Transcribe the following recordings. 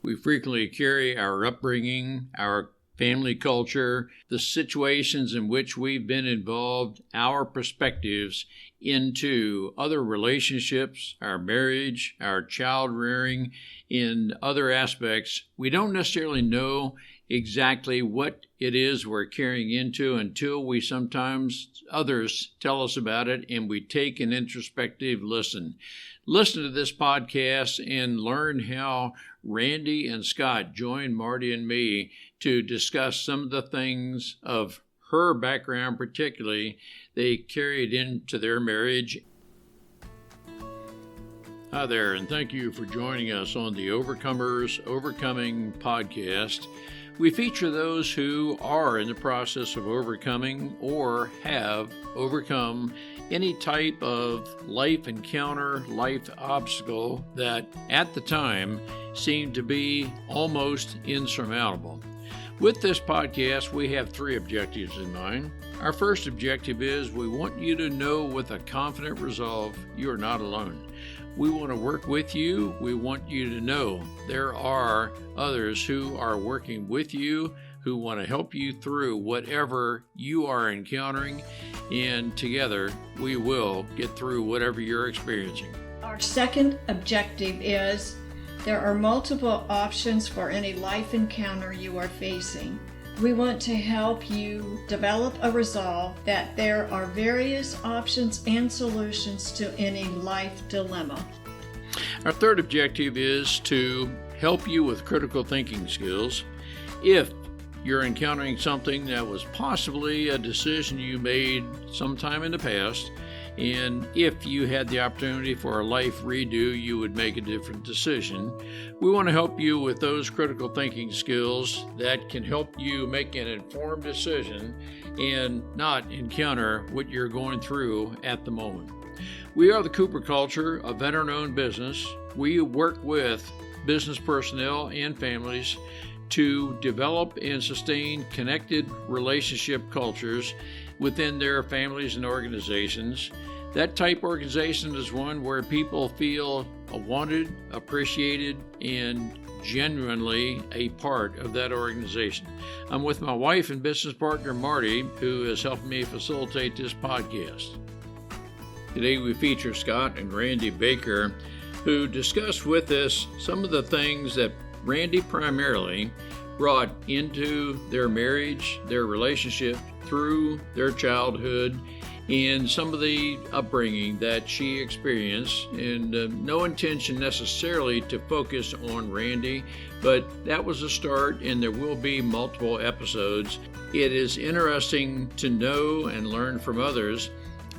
We frequently carry our upbringing, our family culture, the situations in which we've been involved, our perspectives into other relationships, our marriage, our child rearing, in other aspects. We don't necessarily know exactly what it is we're carrying into until we sometimes others tell us about it and we take an introspective listen. Listen to this podcast and learn how Randy and Scott joined Marty and me to discuss some of the things of her background, particularly they carried into their marriage. Hi there, and thank you for joining us on the Overcomers Overcoming podcast. We feature those who are in the process of overcoming or have overcome any type of life encounter, life obstacle that at the time seemed to be almost insurmountable. With this podcast, we have three objectives in mind. Our first objective is we want you to know with a confident resolve you are not alone. We want to work with you. We want you to know there are others who are working with you, who want to help you through whatever you are encountering, and together we will get through whatever you're experiencing. Our second objective is there are multiple options for any life encounter you are facing. We want to help you develop a resolve that there are various options and solutions to any life dilemma. Our third objective is to help you with critical thinking skills. If you're encountering something that was possibly a decision you made sometime in the past, and if you had the opportunity for a life redo, you would make a different decision. We want to help you with those critical thinking skills that can help you make an informed decision and not encounter what you're going through at the moment. We are the Cooper Culture, a veteran-owned business. We work with business personnel and families to develop and sustain connected relationship cultures within their families and organizations. That type organization is one where people feel wanted, appreciated, and genuinely a part of that organization. I'm with my wife and business partner, Marty, who is helping me facilitate this podcast. Today we feature Scott and Randy Baker, who discuss with us some of the things that Randy primarily brought into their marriage, their relationship, through their childhood, and some of the upbringing that she experienced. And no intention necessarily to focus on Randy, but that was a start, and there will be multiple episodes. It is interesting to know and learn from others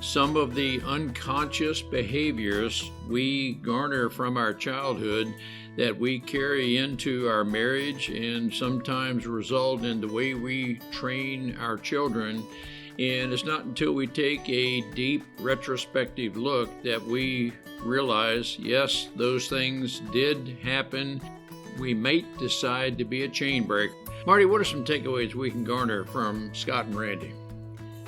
some of the unconscious behaviors we garner from our childhood that we carry into our marriage and sometimes result in the way we train our children. And it's not until we take a deep retrospective look that we realize, yes, those things did happen. We might decide to be a chain breaker. Marty, what are some takeaways we can garner from Scott and Randy?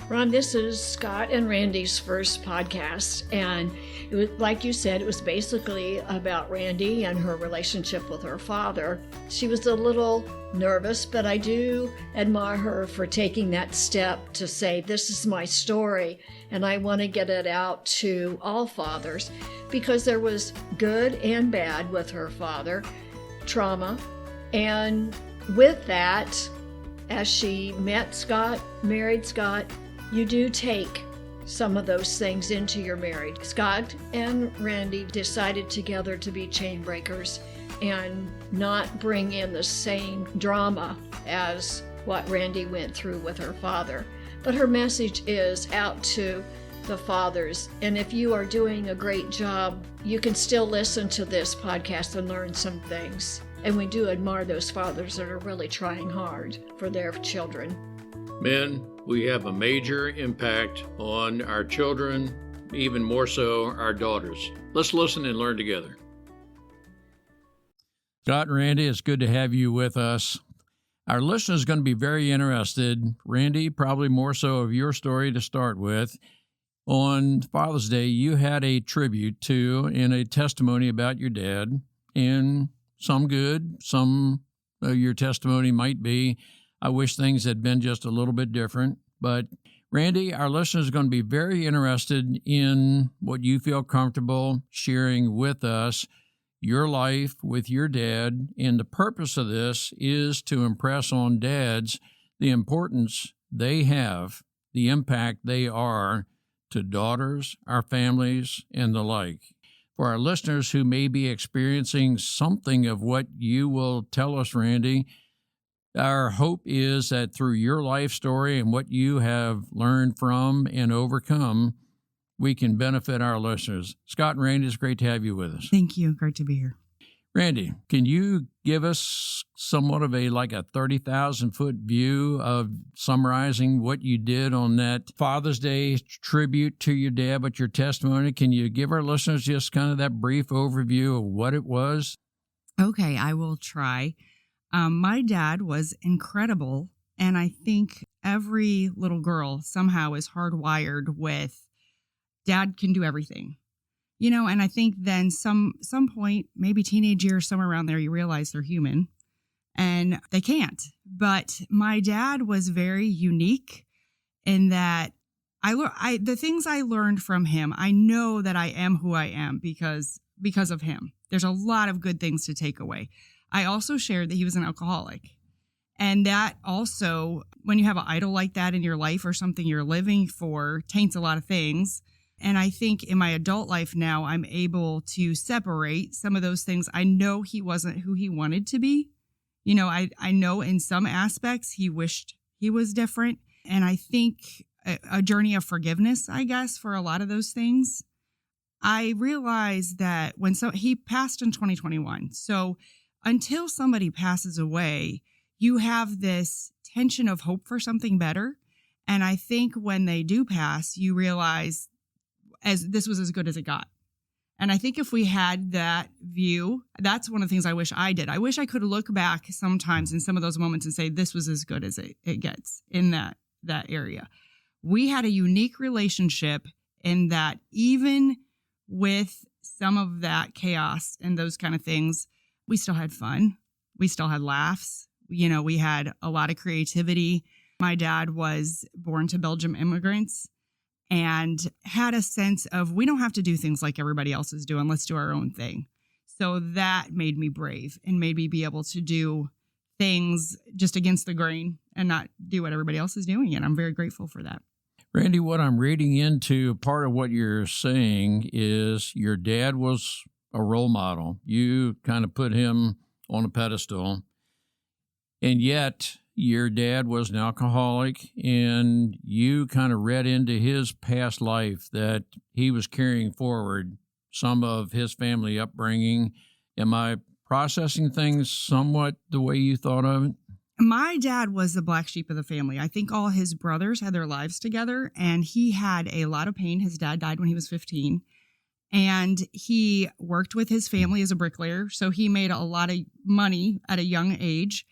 Ron, this is Scott and Randy's first podcast, and it was, like you said, it was basically about Randy and her relationship with her father. She was a little nervous, but I do admire her for taking that step to say, this is my story, and I want to get it out to all fathers, because there was good and bad with her father, trauma, and with that, as she met Scott, married Scott, you do take some of those things into your marriage. Scott and Randy decided together to be chain breakers and not bring in the same drama as what Randy went through with her father. But her message is out to the fathers. And if you are doing a great job, you can still listen to this podcast and learn some things. And we do admire those fathers that are really trying hard for their children. Men, we have a major impact on our children, even more so our daughters. Let's listen and learn together. Scott and Randy, it's good to have you with us. Our listeners are going to be very interested, Randy, probably more so of your story to start with. On Father's Day, you had a tribute to and a testimony about your dad, and some good, some your testimony might be, I wish things had been just a little bit different. But Randy, our listeners are going to be very interested in what you feel comfortable sharing with us, your life with your dad. And the purpose of this is to impress on dads the importance they have, the impact they are to daughters, our families, and the like. For our listeners who may be experiencing something of what you will tell us, Randy, our hope is that through your life story and what you have learned from and overcome, we can benefit our listeners. Scott and Randy, it's great to have you with us. Thank you. Great to be here. Randy, can you give us somewhat of a 30,000-foot view of summarizing what you did on that Father's Day tribute to your dad, but your testimony? Can you give our listeners just kind of that brief overview of what it was? Okay, I will try. My dad was incredible, and I think every little girl somehow is hardwired with dad can do everything. And I think then some point, maybe teenage years, somewhere around there, you realize they're human and they can't. But my dad was very unique in that the things I learned from him, I know that I am who I am because of him. There's a lot of good things to take away. I also shared that he was an alcoholic. And that also, when you have an idol like that in your life or something you're living for, taints a lot of things. And I think in my adult life now, I'm able to separate some of those things. I know he wasn't who he wanted to be. I know in some aspects he wished he was different. And I think a journey of forgiveness, I guess, for a lot of those things. I realized that he passed in 2021. So until somebody passes away, you have this tension of hope for something better. And I think when they do pass, you realize as this was as good as it got. And I think if we had that view, that's one of the things I wish I did. I wish I could look back sometimes in some of those moments and say, this was as good as it gets in that area. We had a unique relationship in that even with some of that chaos and those kind of things, we still had fun. We still had laughs. We had a lot of creativity. My dad was born to Belgian immigrants and had a sense of, we don't have to do things like everybody else is doing. Let's do our own thing. So that made me brave and made me be able to do things just against the grain and not do what everybody else is doing. And I'm very grateful for that. Randy, what I'm reading into, part of what you're saying is your dad was a role model. You kind of put him on a pedestal. And yet your dad was an alcoholic, and you kind of read into his past life that he was carrying forward some of his family upbringing. Am I processing things somewhat the way you thought of it? My dad was the black sheep of the family. I think all his brothers had their lives together, and he had a lot of pain. His dad died when he was 15, and he worked with his family as a bricklayer. So he made a lot of money at a young age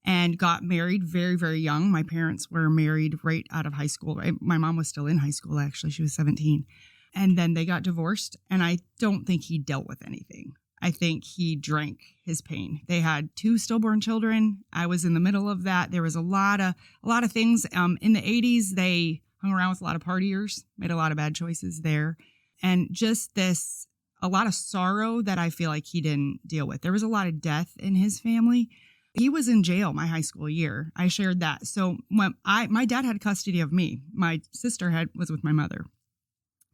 and got married very, very young. My parents were married right out of high school. My mom was still in high school, actually. She was 17. And then they got divorced, and I don't think he dealt with anything. I think he drank his pain. They had 2 stillborn children. I was in the middle of that. There was a lot of things. In the 80s, they hung around with a lot of partiers, made a lot of bad choices there. And just a lot of sorrow that I feel like he didn't deal with. There was a lot of death in his family. He was in jail my high school year. I shared that. So when my dad had custody of me, my sister was with my mother.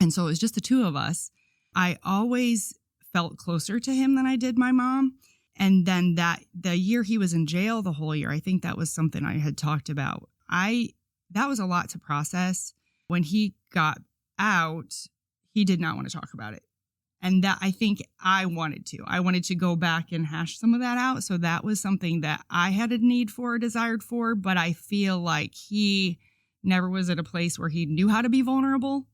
And so it was just the 2 of us. I always felt closer to him than I did my mom. And then the year he was in jail, the whole year, I think that was something I had talked about. That was a lot to process. When he got out, he did not want to talk about it. And that I think I wanted to go back and hash some of that out. So that was something that I had a need for, a desired for, but I feel like he never was at a place where he knew how to be vulnerable.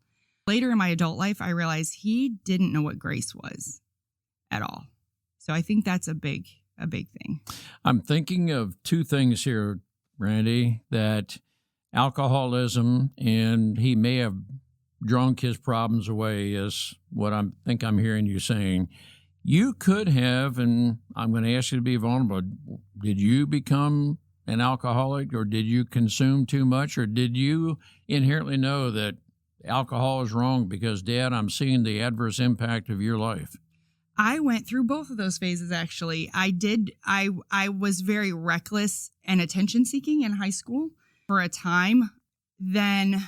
Later in my adult life, I realized he didn't know what grace was at all. So I think that's a big thing. I'm thinking of 2 things here, Randy, that alcoholism, and he may have drunk his problems away, is what I'm hearing you saying. You could have, and I'm going to ask you to be vulnerable, did you become an alcoholic, or did you consume too much, or did you inherently know that alcohol is wrong because, Dad, I'm seeing the adverse impact of your life? I went through both of those phases, actually. I was very reckless and attention seeking in high school for a time. Then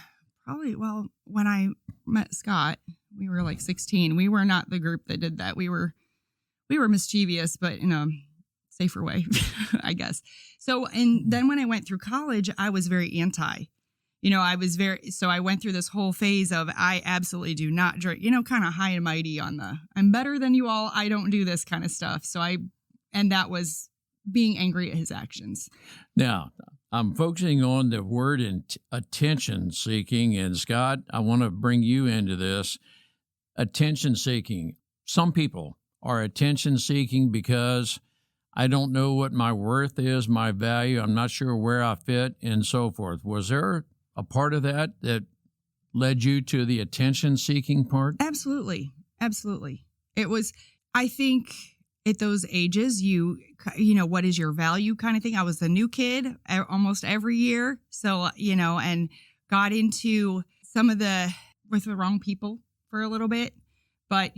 when I met Scott, we were like 16. We were not the group that did that. We were mischievous, but in a safer way, I guess. So, and then when I went through college, I was very anti. So I went through this whole phase of I absolutely do not drink, kind of high and mighty on the I'm better than you all. I don't do this kind of stuff. And that was being angry at his actions. Now, I'm focusing on the word attention seeking. And Scott, I want to bring you into this. Attention seeking. Some people are attention seeking because I don't know what my worth is, my value. I'm not sure where I fit, and so forth. Was there a part of that led you to the attention-seeking part? Absolutely. It was, I think, at those ages, you know, what is your value kind of thing. I was the new kid almost every year. So, and got into with the wrong people for a little bit. But,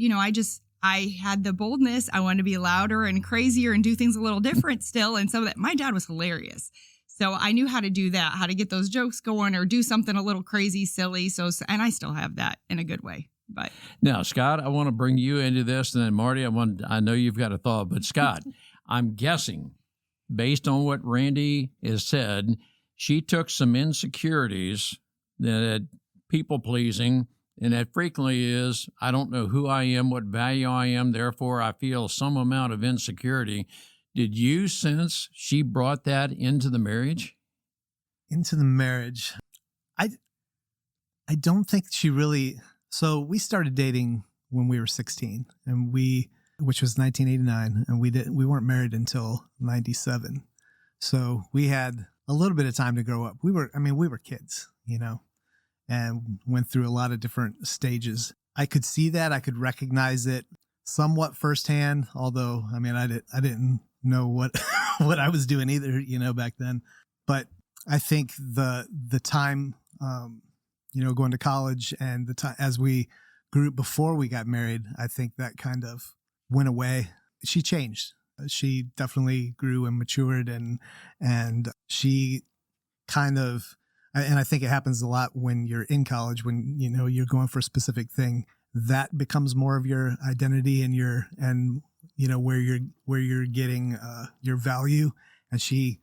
I had the boldness. I wanted to be louder and crazier and do things a little different still. And some of that, my dad was hilarious. So I knew how to do that, how to get those jokes going or do something a little crazy, silly. And I still have that in a good way. But now, Scott, I want to bring you into this. And then Marty, I know you've got a thought, but Scott, I'm guessing based on what Randy has said, she took some insecurities that people pleasing. And that frequently is, I don't know who I am, what value I am, therefore I feel some amount of insecurity. Did you sense she brought that into the marriage? Into the marriage? I don't think she really. So we started dating when we were 16, and which was 1989, and we weren't married until 97. So we had a little bit of time to grow up. We were kids, and went through a lot of different stages. I could see that. I could recognize it somewhat firsthand, although, I didn't know what what I was doing either, back then. But I think the time, going to college and the time as we grew before we got married, I think that kind of went away. She changed. She definitely grew and matured, and she kind of. And I think it happens a lot when you're in college, when, you're going for a specific thing, that becomes more of your identity and where you're getting your value. And she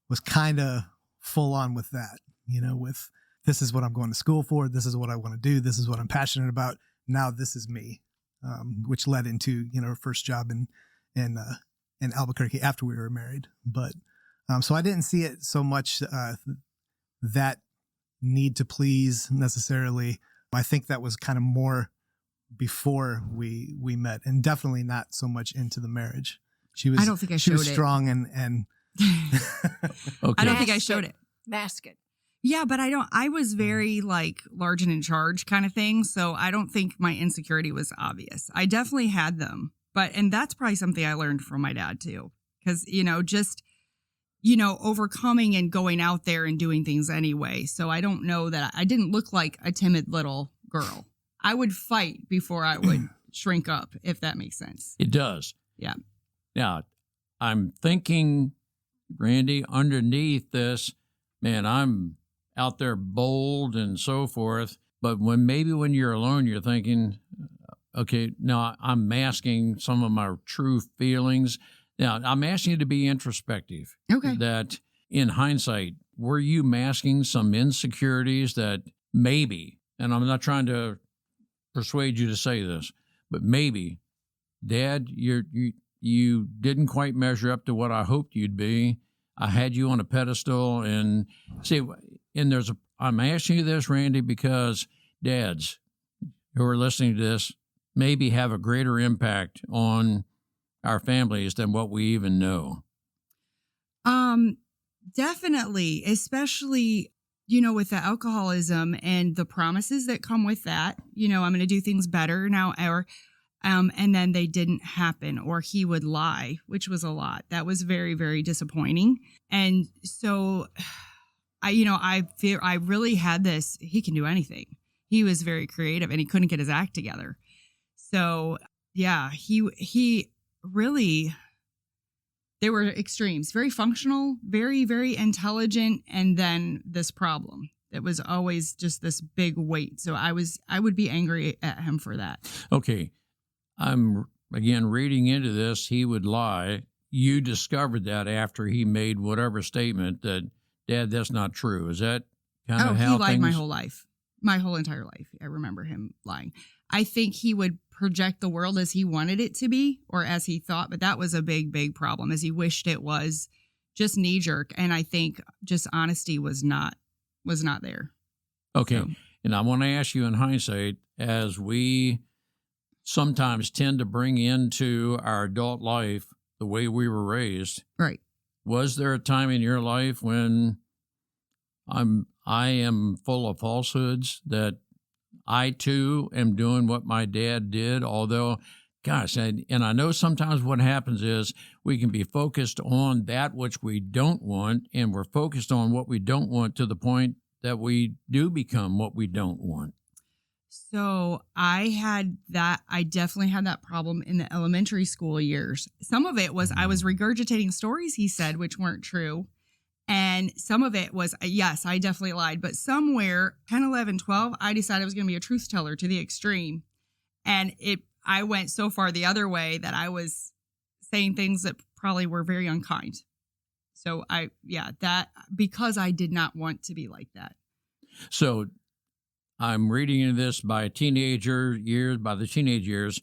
was kind of full on with that, with this is what I'm going to school for. This is what I want to do. This is what I'm passionate about. Now this is me, which led into, her first job in Albuquerque after we were married. But so I didn't see it so much that need to please necessarily. I think that was kind of more before we met, and definitely not so much into the marriage. I don't think I showed it. She was strong and okay. I don't think I showed it. Mask it. Yeah, but I was very large and in charge kind of thing. So I don't think my insecurity was obvious. I definitely had them, and that's probably something I learned from my dad too. Cause overcoming and going out there and doing things anyway. So I don't know that I didn't look like a timid little girl. I would fight before I would shrink up, if that makes sense. It does. Yeah. Now, I'm thinking, Randy, underneath this, man, I'm out there bold and so forth. But when you're alone, you're thinking, okay, now I'm masking some of my true feelings. Now, I'm asking you to be introspective. Okay. That in hindsight, were you masking some insecurities that maybe, and I'm not trying to persuade you to say this, but maybe, Dad, you didn't quite measure up to what I hoped you'd be. I had you on a pedestal, and I'm asking you this, Randy, because dads who are listening to this maybe have a greater impact on our families than what we even know. Definitely, especially, with the alcoholism and the promises that come with that, I'm going to do things better now. Or And then they didn't happen, or he would lie, which was a lot. That was very, very disappointing. And so I really had this, he can do anything. He was very creative and he couldn't get his act together. So yeah, he really, they were extremes, very functional, very, very intelligent. And then this problem. It was always just this big weight. So I would be angry at him for that. Okay. I'm, again, reading into this. He would lie. You discovered that after he made whatever statement that, Dad, that's not true. Is that kind of how he lied things... my whole life. My whole entire life. I remember him lying. I think he would project the world as he wanted it to be or as he thought, but that was a big, big problem, as he wished it was just knee jerk. And I think just honesty was not there. Okay. So. And I want to ask you in hindsight, as we sometimes tend to bring into our adult life the way we were raised. Right. Was there a time in your life when I am full of falsehoods, that I too am doing what my dad did? Although, gosh, and I know sometimes what happens is we can be focused on that which we don't want, and we're focused on what we don't want to the point that we do become what we don't want. So I definitely had that problem in the elementary school years. Some of it was I was regurgitating stories he said, which weren't true. And some of it was, yes, I definitely lied. But somewhere, 10, 11, 12, I decided I was going to be a truth teller to the extreme. And I went so far the other way that I was saying things that probably were very unkind. So that because I did not want to be like that. So I'm reading into this by the teenage years,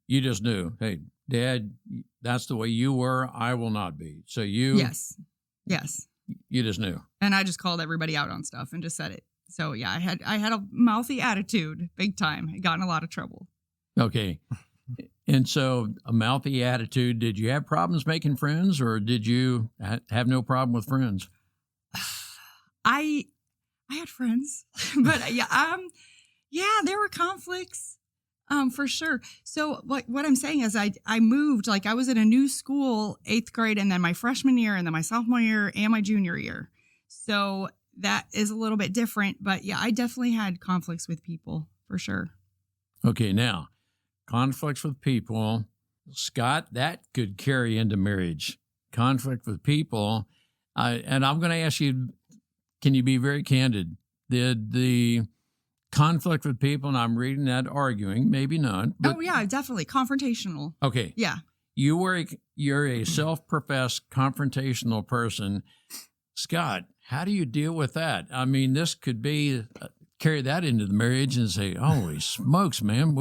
you just knew, hey, Dad, that's the way you were. I will not be. So Yes. You just knew. And I just called everybody out on stuff and just said it. So yeah, I had a mouthy attitude, big time. I got in a lot of trouble. Okay. And so a mouthy attitude, did you have problems making friends, or did you have no problem with friends? I had friends, but there were conflicts, for sure. So what I'm saying is I moved, like I was in a new school, 8th grade, and then my freshman year, and then my sophomore year, and my junior year. So that is a little bit different, but yeah, I definitely had conflicts with people, for sure. Okay, now, conflicts with people, Scott, that could carry into marriage. Conflict with people, and I'm going to ask you, can you be very candid? Did the conflict with people, and I'm reading that arguing, maybe not. But, oh yeah, definitely confrontational. Okay. Yeah. You're a self-professed confrontational person. Scott, how do you deal with that? I mean, this could be carry that into the marriage and say, "Holy smokes, man!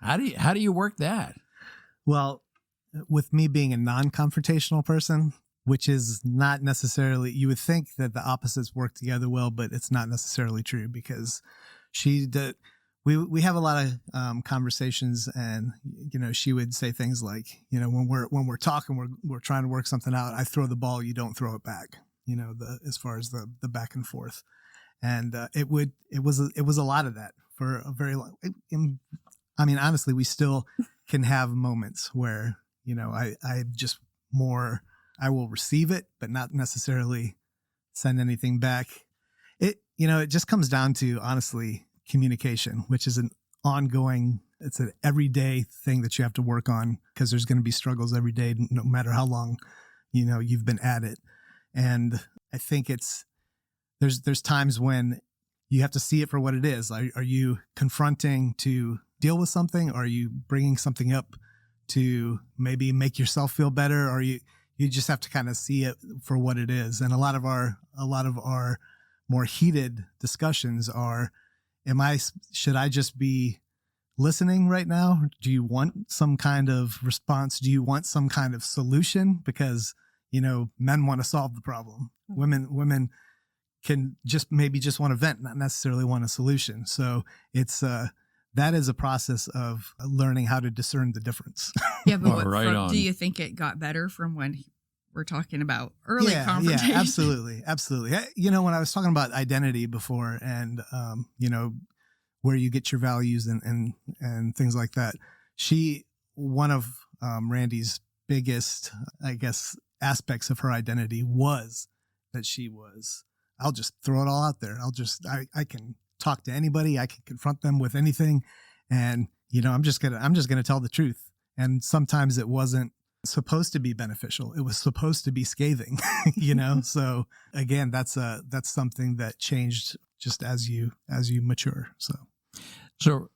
How do you work that?" Well, with me being a non-confrontational person, which is not necessarily, you would think that the opposites work together well, but it's not necessarily true, because we have a lot of conversations, and she would say things like, when we're talking, we're trying to work something out, I throw the ball, you don't throw it back, as far as the back and forth. And it was a lot of that for a very long. I mean, honestly, we still can have moments where I just more, I will receive it, but not necessarily send anything back. It just comes down to, honestly, communication, which is it's an everyday thing that you have to work on, because there's going to be struggles every day, no matter how long, you've been at it. And I think there's times when you have to see it for what it is. Are you confronting to deal with something? Or are you bringing something up to maybe make yourself feel better? Or you just have to kind of see it for what it is. And a lot of our more heated discussions are, should I just be listening right now? Do you want some kind of response? Do you want some kind of solution? Because, men want to solve the problem. Women can just want to vent, not necessarily want a solution. So it's, that is a process of learning how to discern the difference. Yeah, but do you think it got better from when we're talking about early confrontation? Yeah, absolutely. When I was talking about identity before, and where you get your values and things like that. One of Randy's biggest, I guess, aspects of her identity was that I'll just throw it all out there. I can talk to anybody. I can confront them with anything. And, I'm just going to tell the truth. And sometimes it wasn't supposed to be beneficial. It was supposed to be scathing, So again, that's something that changed just as you mature. So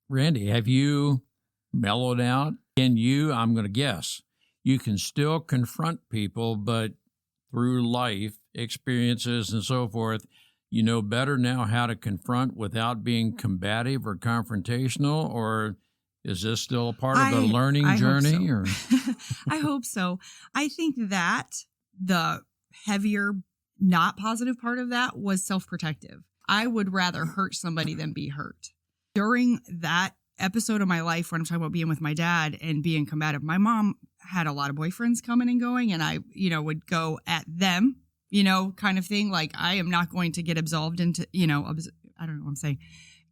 Randy, have you mellowed out? I'm going to guess, you can still confront people, but through life experiences and so forth, you know better now how to confront without being combative or confrontational, or is this still a part of the learning journey? Hope so. Or I hope so. I think that the heavier, not positive part of that was self-protective. I would rather hurt somebody than be hurt. During that episode of my life when I'm talking about being with my dad and being combative, my mom had a lot of boyfriends coming and going, and I, would go at them, kind of thing. Like, I am not going to get absolved into, I don't know what I'm saying,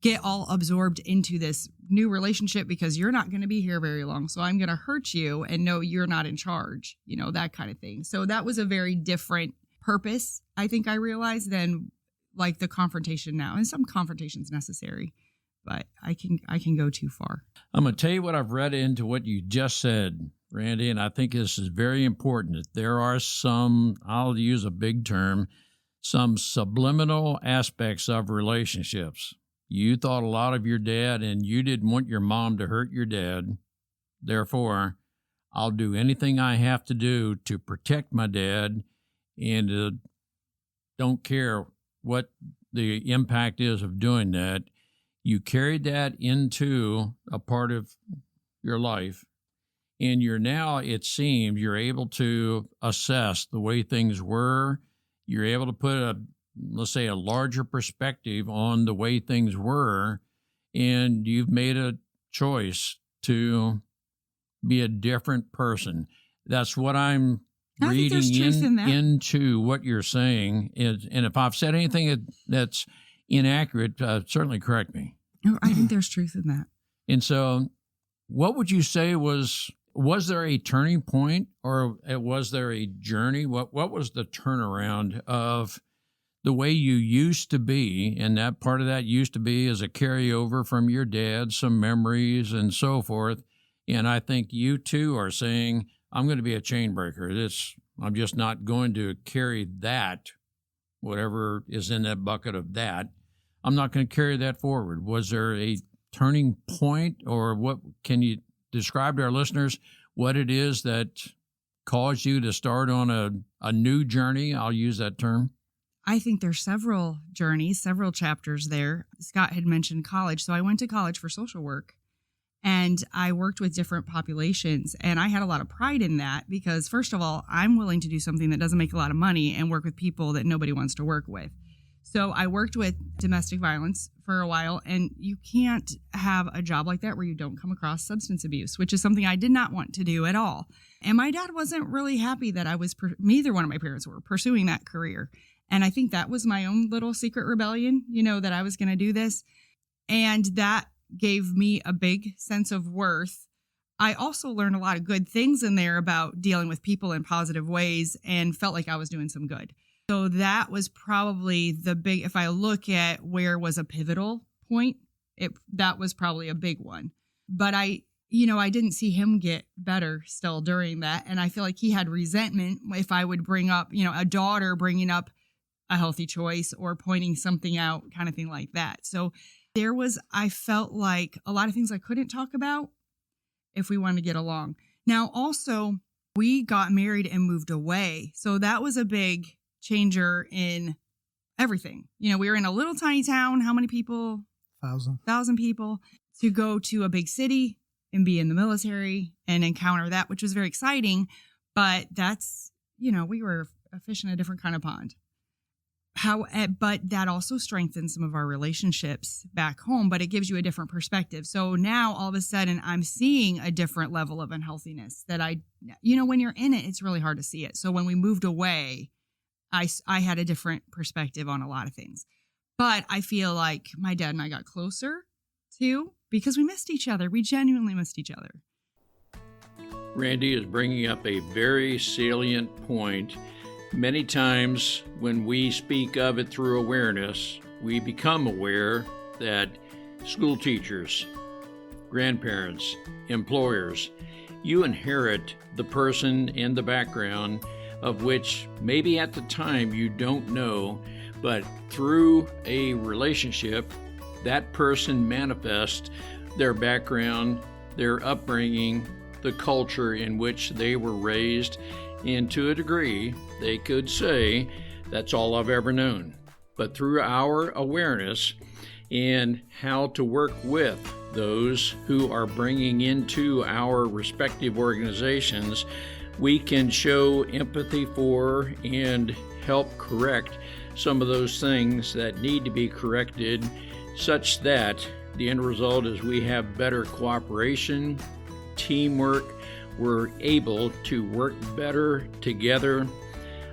get all absorbed into this new relationship because you're not going to be here very long. So I'm going to hurt you and no, you're not in charge, that kind of thing. So that was a very different purpose, I think I realized, than like the confrontation now. And some confrontation's necessary, but I can go too far. I'm going to tell you what I've read into what you just said, Randy, and I think this is very important. That there are some, I'll use a big term, some subliminal aspects of relationships. You thought a lot of your dad, and you didn't want your mom to hurt your dad. Therefore, I'll do anything I have to do to protect my dad, and don't care what the impact is of doing that. You carried that into a part of your life, and it seems you're able to assess the way things were. You're able to put let's say, a larger perspective on the way things were, and you've made a choice to be a different person. That's what I'm reading into what you're saying. And if I've said anything that's inaccurate, certainly correct me. No, I think there's truth in that. And so what would you say was there a turning point, or was there a journey? What was the turnaround of the way you used to be? And that part of that used to be as a carryover from your dad, some memories and so forth. And I think you too are saying, I'm going to be a chain breaker. I'm just not going to carry that, whatever is in that bucket of that. I'm not going to carry that forward. Was there a turning point, or what can you describe to our listeners what it is that caused you to start on a new journey? I'll use that term. I think there's several journeys, several chapters there. Scott had mentioned college. So I went to college for social work, and I worked with different populations. And I had a lot of pride in that because, first of all, I'm willing to do something that doesn't make a lot of money and work with people that nobody wants to work with. So I worked with domestic violence for a while, and you can't have a job like that where you don't come across substance abuse, which is something I did not want to do at all. And my dad wasn't really happy that neither one of my parents were pursuing that career. And I think that was my own little secret rebellion, that I was going to do this. And that gave me a big sense of worth. I also learned a lot of good things in there about dealing with people in positive ways and felt like I was doing some good. So that was probably if I look at where was a pivotal point, that was probably a big one. But I didn't see him get better still during that. And I feel like he had resentment if I would bring up, a daughter bringing up a healthy choice or pointing something out, kind of thing like that. So I felt like a lot of things I couldn't talk about if we wanted to get along. Now, also, we got married and moved away. So that was a big changer in everything. We were in a little tiny town. How many people? 1,000 people. To go to a big city and be in the military and encounter that, which was very exciting. But that's, we were a fish in a different kind of pond. But that also strengthens some of our relationships back home, but it gives you a different perspective. So now all of a sudden I'm seeing a different level of unhealthiness that when you're in it, it's really hard to see it. So when we moved away, I had a different perspective on a lot of things. But I feel like my dad and I got closer too because we missed each other. We genuinely missed each other. Randy is bringing up a very salient point. Many times when we speak of it through awareness, we become aware that school teachers, grandparents, employers, you inherit the person and the background of which maybe at the time you don't know, but through a relationship, that person manifests their background, their upbringing, the culture in which they were raised, and to a degree, they could say, that's all I've ever known. But through our awareness and how to work with those who are bringing into our respective organizations, we can show empathy for and help correct some of those things that need to be corrected, such that the end result is we have better cooperation, teamwork, we're able to work better together.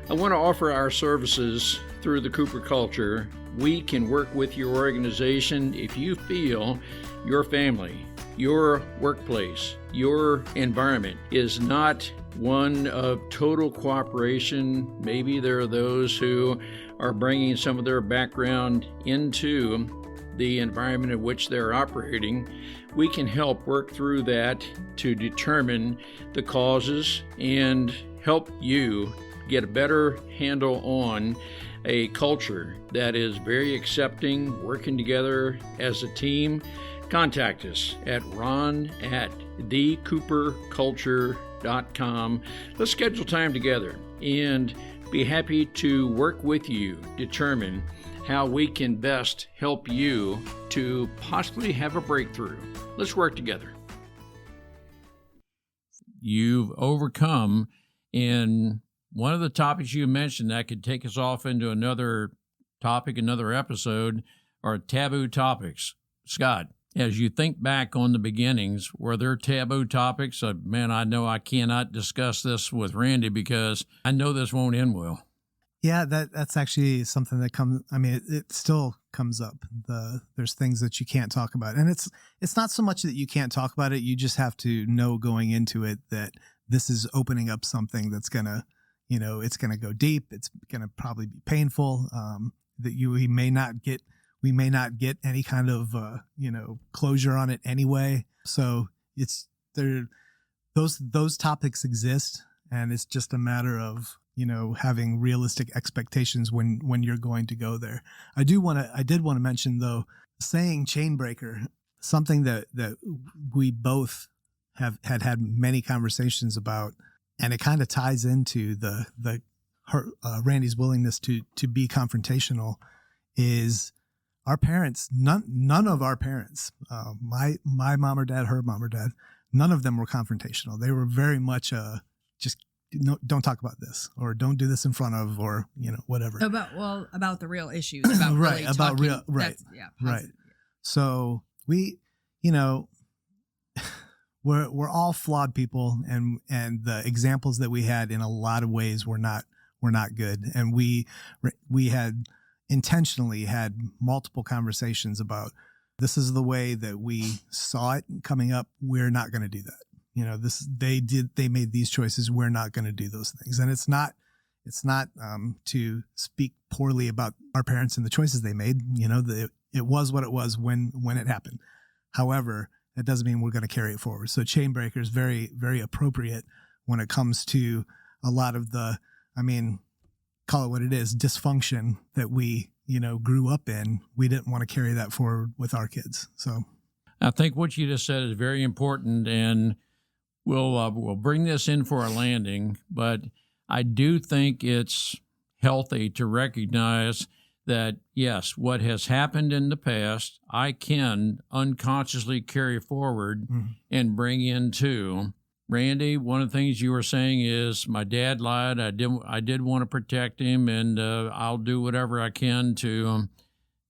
I want to offer our services through the Cooper culture. We can work with your organization if you feel your family, your workplace, your environment is not one of total cooperation. Maybe there are those who are bringing some of their background into the environment in which they're operating. We can help work through that to determine the causes and help you get a better handle on a culture that is very accepting, working together as a team. Contact us at ron@thecooperculture.com. Let's schedule time together and be happy to work with you, determine how we can best help you to possibly have a breakthrough. Let's work together. You've overcome, and one of the topics you mentioned that could take us off into another topic, another episode, are taboo topics. Scott, as you think back on the beginnings, were there taboo topics? Man, I know I cannot discuss this with Randy because I know this won't end well. Yeah, that's actually something that comes. I mean, it still comes up. There's things that you can't talk about, and it's not so much that you can't talk about it. You just have to know going into it that this is opening up something that's gonna, it's gonna go deep. It's gonna probably be painful. That we may not get any kind of closure on it anyway. So it's there. Those topics exist, and it's just a matter of having realistic expectations when you're going to go there. I did want to mention though, saying chain breaker, something that we both have had many conversations about, and it kind of ties into Randy's willingness to be confrontational, is our parents. None of our parents, my mom or dad, her mom or dad, none of them were confrontational. They were very much just, no, don't talk about this, or don't do this in front of, or whatever. About the real issues, about right, really about talking, real, right, right. So we, we're all flawed people, and the examples that we had in a lot of ways were not good, and we had intentionally had multiple conversations about, this is the way that we saw it coming up. We're not going to do that. They made these choices. We're not going to do those things. And it's not to speak poorly about our parents and the choices they made. It was what it was when it happened. However, that doesn't mean we're going to carry it forward. So chain breaker is very, very appropriate when it comes to a lot of the, call it what it is, dysfunction that we, grew up in. We didn't want to carry that forward with our kids. So I think what you just said is very important, and we'll bring this in for a landing, but I do think it's healthy to recognize that, yes, what has happened in the past, I can unconsciously carry forward and bring into. Randy, one of the things you were saying is, my dad lied. I did want to protect him, and I'll do whatever I can to,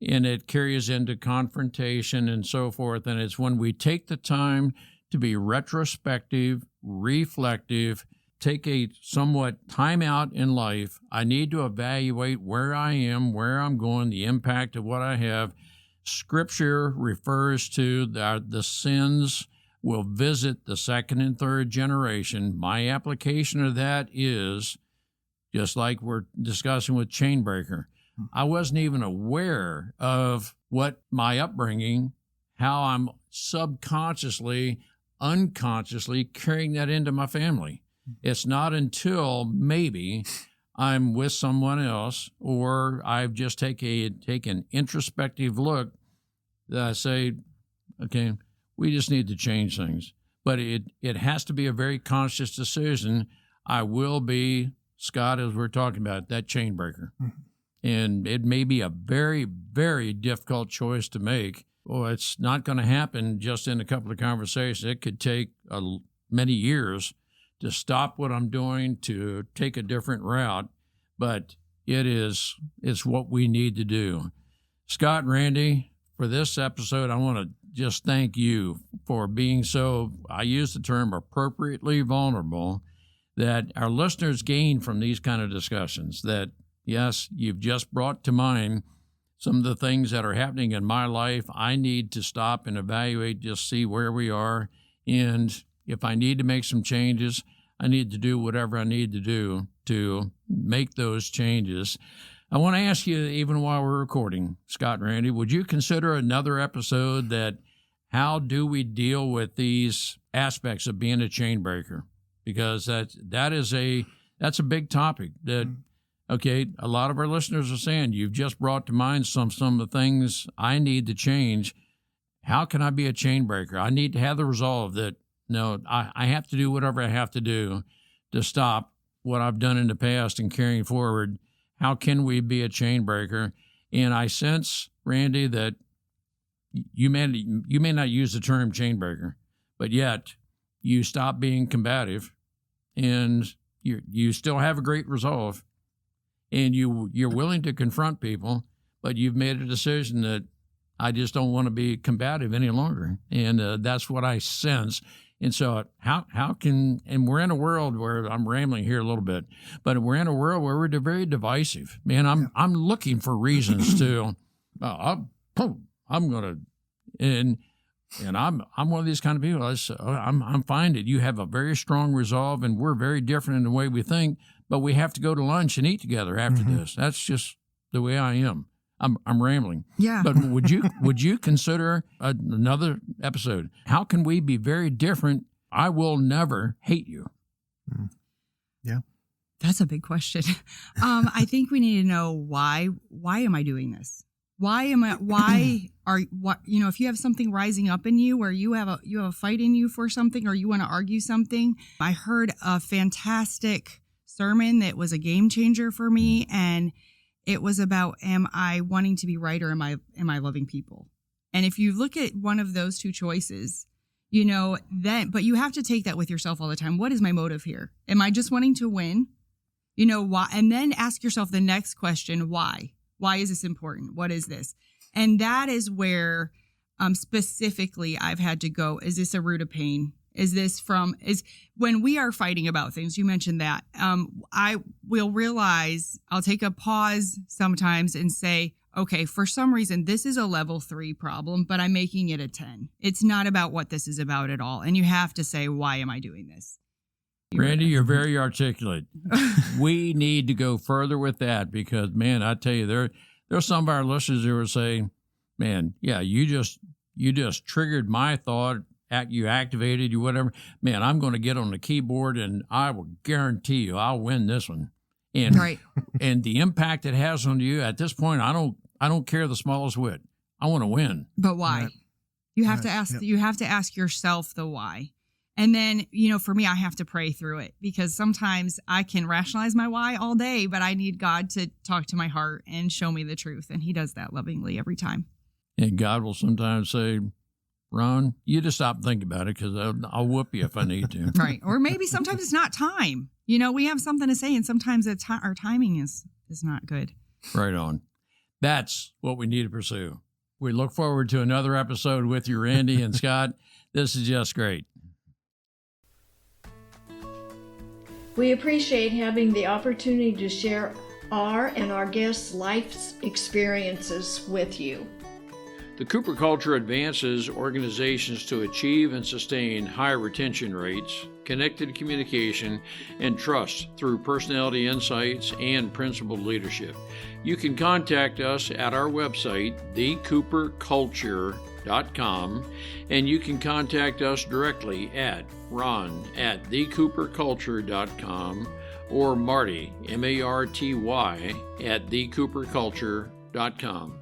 and it carries into confrontation and so forth. And it's when we take the time to be retrospective, reflective, take a somewhat time out in life. I need to evaluate where I am, where I'm going, the impact of what I have. Scripture refers to the sins will visit the second and third generation. My application of that is just like we're discussing with Chainbreaker. I wasn't even aware of what my upbringing, how I'm subconsciously, unconsciously carrying that into my family. It's not until maybe I'm with someone else or I've just taken introspective look that I say, okay, we just need to change things. But it has to be a very conscious decision. I will be, Scott, as we're talking about, that chain breaker. And it may be a very, very difficult choice to make. Well, it's not going to happen just in a couple of conversations. It could take many years to stop what I'm doing, to take a different route. But it's what we need to do. Scott and Randy, for this episode, I want to just thank you for being so, I use the term appropriately vulnerable, that our listeners gain from these kind of discussions. That, yes, you've just brought to mind some of the things that are happening in my life. I need to stop and evaluate, just see where we are. And if I need to make some changes, I need to do whatever I need to do to make those changes. I want to ask you, even while we're recording, Scott and Randy, would you consider another episode that how do we deal with these aspects of being a chain breaker? Because that's a big topic that, okay, a lot of our listeners are saying, you've just brought to mind some of the things I need to change. How can I be a chain breaker? I need to have the resolve that, no, I have to do whatever I have to do to stop what I've done in the past and carrying forward. How can we be a chain breaker? And I sense, Randy, that you may not use the term chain breaker, but yet you stop being combative, and you still have a great resolve, and you're willing to confront people, but you've made a decision that I just don't want to be combative any longer, and that's what I sense. And so how can, and we're in a world where, I'm rambling here a little bit, but we're in a world where we're very divisive. Man, I'm looking for reasons to, I'm going to, and I'm one of these kind of people. I'm fine that you have a very strong resolve, and we're very different in the way we think, but we have to go to lunch and eat together after this. That's just the way I am. I'm rambling. Yeah. But would you consider another episode? How can we be very different? I will never hate you. Yeah. That's a big question. I think we need to know why am I doing this? If you have something rising up in you where you have a fight in you for something, or you want to argue something. I heard a fantastic sermon that was a game changer for me, and it was about, am I wanting to be right, or am I loving people? And if you look at one of those two choices, but you have to take that with yourself all the time. What is my motive here? Am I just wanting to win? Why? And then ask yourself the next question, why? Why is this important? What is this? And that is where specifically I've had to go, is this a root of pain? Is when we are fighting about things, you mentioned that, I will realize, I'll take a pause sometimes and say, okay, for some reason, this is a level 3 problem, but I'm making it a 10. It's not about what this is about at all. And you have to say, why am I doing this? Randy, you're very articulate. We need to go further with that, because, man, I tell you, there's some of our listeners who are saying, man, yeah, you just triggered my thought. You activated, you whatever. Man, I'm going to get on the keyboard, and I will guarantee you I'll win this one. And right. And the impact it has on you at this point, I don't care the smallest whit. I want to win. But why? Right. You have to ask. Yep. You have to ask yourself the why. And then, for me, I have to pray through it, because sometimes I can rationalize my why all day, but I need God to talk to my heart and show me the truth. And he does that lovingly every time. And God will sometimes say, Ron, you just stop and think about it, because I'll whoop you if I need to. Right. Or maybe sometimes it's not time. We have something to say, and sometimes our timing is not good. Right on. That's what we need to pursue. We look forward to another episode with you, Randy and Scott. This is just great. We appreciate having the opportunity to share our and our guests' life's experiences with you. The Cooper culture advances organizations to achieve and sustain high retention rates, connected communication, and trust through personality insights and principled leadership. You can contact us at our website, thecooperculture.com, and you can contact us directly at ron@thecooperculture.com or Marty, M-A-R-T-Y, at thecooperculture.com.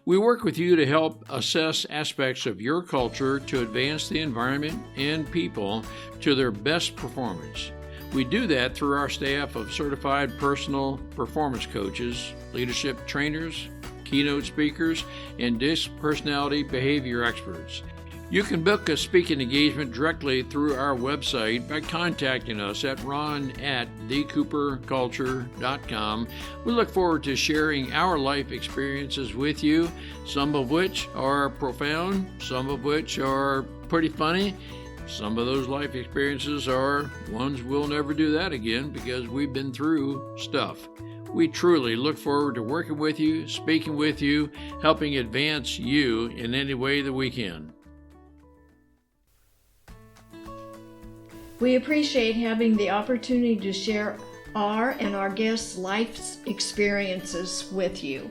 We work with you to help assess aspects of your culture to advance the environment and people to their best performance. We do that through our staff of certified personal performance coaches, leadership trainers, keynote speakers, and DISC personality behavior experts. You can book a speaking engagement directly through our website by contacting us at ron@thecooperculture.com. We look forward to sharing our life experiences with you, some of which are profound, some of which are pretty funny. Some of those life experiences are ones we'll never do that again because we've been through stuff. We truly look forward to working with you, speaking with you, helping advance you in any way that we can. We appreciate having the opportunity to share our and our guests' life's experiences with you.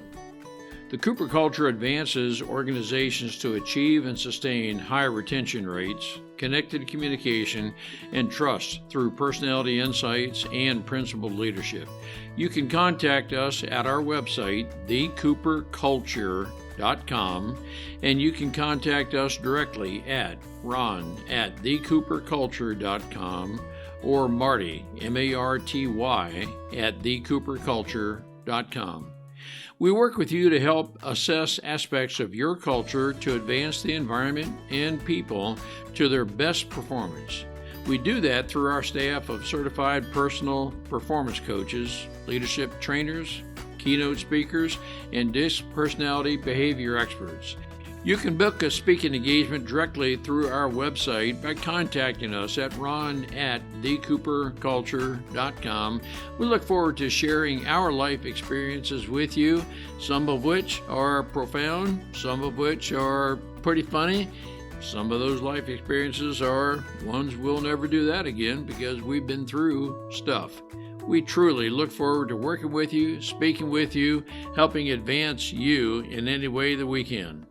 The Cooper culture advances organizations to achieve and sustain high retention rates, connected communication, and trust through personality insights and principled leadership. You can contact us at our website, thecooperculture.com, and you can contact us directly at ron@thecooperculture.com or Marty, M-A-R-T-Y, at thecooperculture.com. We work with you to help assess aspects of your culture to advance the environment and people to their best performance. We do that through our staff of certified personal performance coaches, leadership trainers, keynote speakers, and DISC personality behavior experts. You can book a speaking engagement directly through our website by contacting us at ron@thecooperculture.com. We look forward to sharing our life experiences with you, some of which are profound, some of which are pretty funny. Some of those life experiences are ones we'll never do that again because we've been through stuff. We truly look forward to working with you, speaking with you, helping advance you in any way that we can.